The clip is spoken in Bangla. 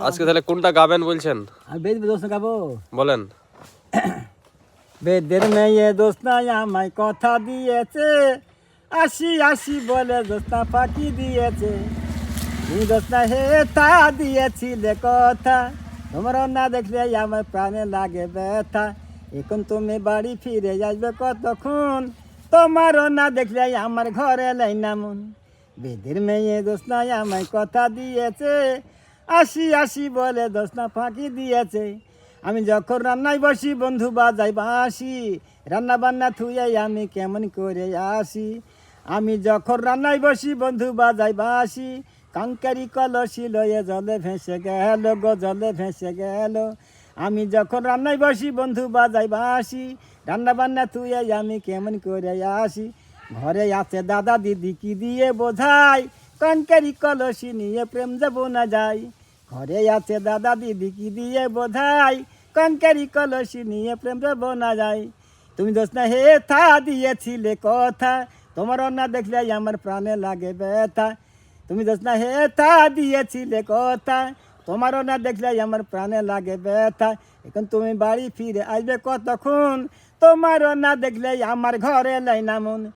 আজকে তাহলে কোনটা গাবেন বলছেন? আমি বেদ দোস্ত গাবো। বলেন। বেদের মেয়ে দোস্ত আমায় কথা দিয়েছে, আসি আসি বলে দোস্তা ফাঁকি দিয়েছে। তুমি দোস্তা হে তা দিয়েছিলে কথা, তোমার না দেখলে আমার প্রাণে লাগে ব্যথা। এখন তুমি বাড়ি ফিরে আসবে কতক্ষণ, তোমারও না দেখলে আমার ঘরে লাই না মন। বেদের মেয়ে দোস্তা আমায় কথা দিয়েছে, আসি আসি বলে দোস্তা ফাঁকি দিয়েছে। আমি যখন রান্নায় বসি বন্ধু বাজাই বাঁশি, রান্না বান্না থুয়ে আমি কেমন করে আসি। আমি যখন রান্নায় বসি বন্ধু বাজাই বাঁশি, কাঙ্কারি কলসি লয়ে জলে ভেসে গেল গো, জলে ভেসে গেল। আমি যখন রান্নায় বসি বন্ধু বাজাই বাঁশি, রান্না বান্না থুয়ে আমি কেমন করে আসি। ঘরে আছে দাদা দিদি কি দিয়ে বোঝাই, কাঙ্কারি কলসি নিয়ে প্রেম যাব না যাই। ঘরে আছে দাদা দিদি কি দিয়ে বোঝাই, কাঙ্কারি কলসি নিয়ে প্রেম যাব না যাই। তুমি দোস্ত না হে থা দিয়েছিলে কথা, তোমার না দেখলে আমার প্রাণে লাগে ব্যথা। তুমি দোস্ত না হে থা দিয়েছিলে কথা, তোমারও না দেখলে আমার প্রাণে লাগে ব্যথা। এখন তুমি বাড়ি ফিরে আসবে কতক্ষণ, তোমারও না দেখলে আমার ঘরে লাই না মন।